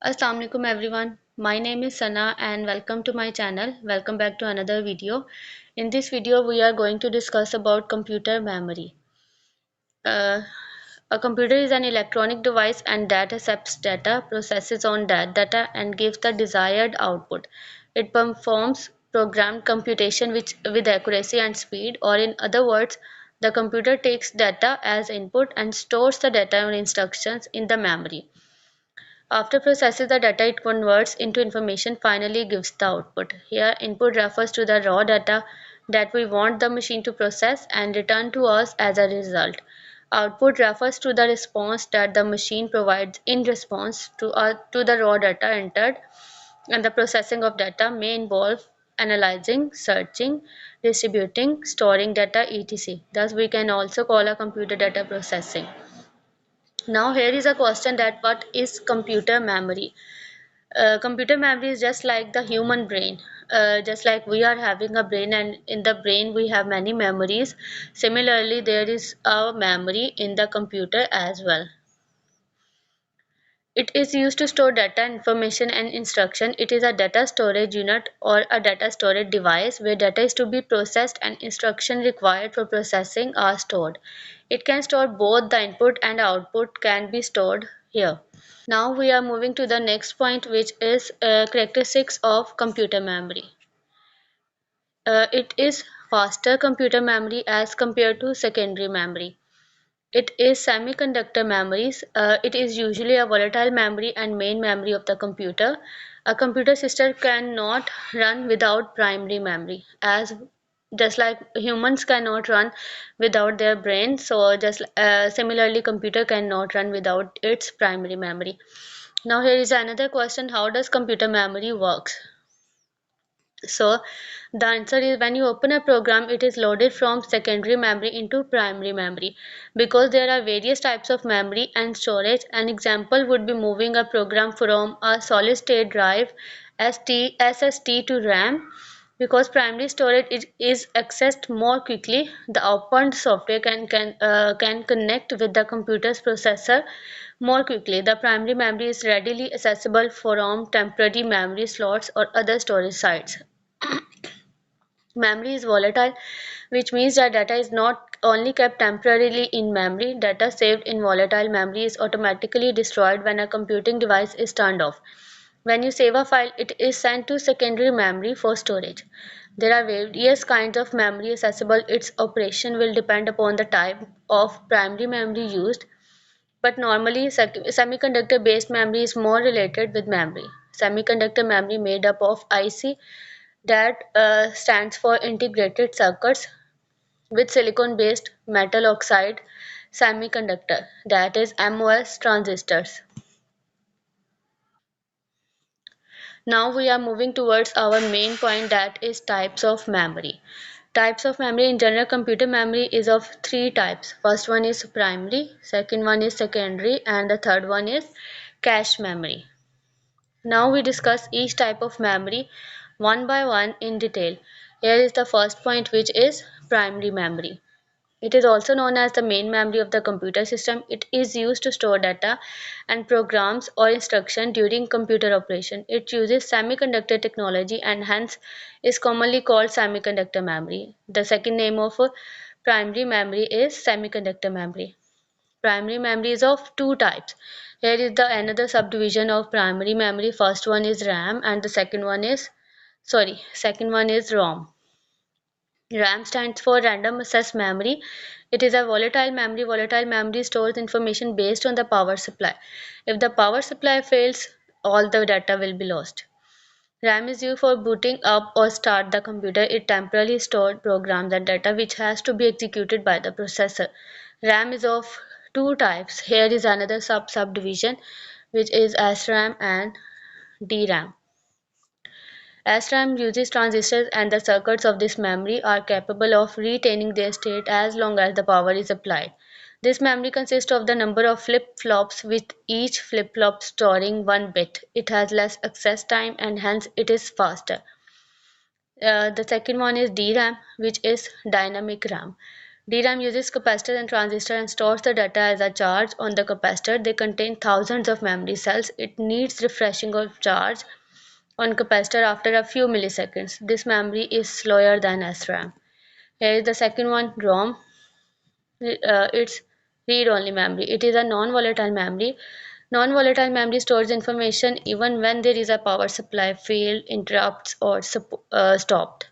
Assalamu alaikum everyone. My name is Sana and welcome to my channel. Welcome back to another video. In this video we are going to discuss about computer memory. Uh, a computer is an electronic device and that accepts data, processes on that data and gives the desired output. It performs programmed computation with accuracy and speed, or in other words, the computer takes data as input and stores the data or instructions in the memory. After processes the data, it converts into information, finally gives the output. Here, input refers to the raw data that we want the machine to process and return to us as a result. Output refers to the response that the machine provides in response to the raw data entered, and the processing of data may involve analyzing, searching, distributing, storing data, etc. Thus, we can also call a computer data processing. Now, here is a question that what is computer memory? Computer memory is just like the human brain. Just like we are having a brain, and in the brain we have many memories. Similarly, there is a memory in the computer as well. It is used to store data, information, and instruction. It is a data storage unit or a data storage device where data is to be processed and instruction required for processing are stored. It can store both the input and output can be stored here. Now we are moving to the next point, which is characteristics of computer memory. It is faster computer memory as compared to secondary memory. It is semiconductor memories. It is usually a volatile memory and main memory of the computer. A computer system cannot run without primary memory, as just like humans cannot run without their brain. So just similarly, computer cannot run without its primary memory. Now here is another question: how does computer memory works? So the answer is, when you open a program, it is loaded from secondary memory into primary memory. Because there are various types of memory and storage, an example would be moving a program from a solid state drive SSD to RAM. Because primary storage is accessed more quickly, the opened software can connect with the computer's processor more quickly. The primary memory is readily accessible from temporary memory slots or other storage sites. Memory is volatile, which means that data is not only kept temporarily in memory. Data saved in volatile memory is automatically destroyed when a computing device is turned off. When you save a file, it is sent to secondary memory for storage. There are various kinds of memory accessible. Its operation will depend upon the type of primary memory used, but normally semiconductor based memory is more related with memory. Semiconductor memory made up of IC, that stands for integrated circuits, with silicon based metal oxide semiconductor, that is MOS transistors. Now we are moving towards our main point, that is types of memory. Types of memory in general computer memory is of three types. First one is primary, second one is secondary, and the third one is cache memory. Now we discuss each type of memory one by one in detail. Here is the first point, which is primary memory. It is also known as the main memory of the computer system. It is used to store data and programs or instruction during computer operation. It uses semiconductor technology and hence is commonly called semiconductor memory. The second name of primary memory is semiconductor memory. Primary memory is of two types. Here is the another subdivision of primary memory. First one is RAM and the second one is ROM. RAM stands for random access memory. It is a volatile memory. Volatile memory stores information based on the power supply. If the power supply fails, all the data will be lost. RAM is used for booting up or start the computer. It temporarily stored programs and data which has to be executed by the processor. RAM is of two types. Here is another subdivision, which is SRAM and DRAM. SRAM uses transistors, and the circuits of this memory are capable of retaining their state as long as the power is applied. This memory consists of the number of flip-flops, with each flip-flop storing one bit. It has less access time and hence it is faster. The second one is DRAM, which is dynamic RAM. DRAM uses capacitor and transistor and stores the data as a charge on the capacitor. They contain thousands of memory cells. It needs refreshing of charge on capacitor after a few milliseconds. This memory is slower than SRAM. Here is the second one, ROM. It's read-only memory. It is a non-volatile memory. Non-volatile memory stores information even when there is a power supply failed, interrupts, or stopped.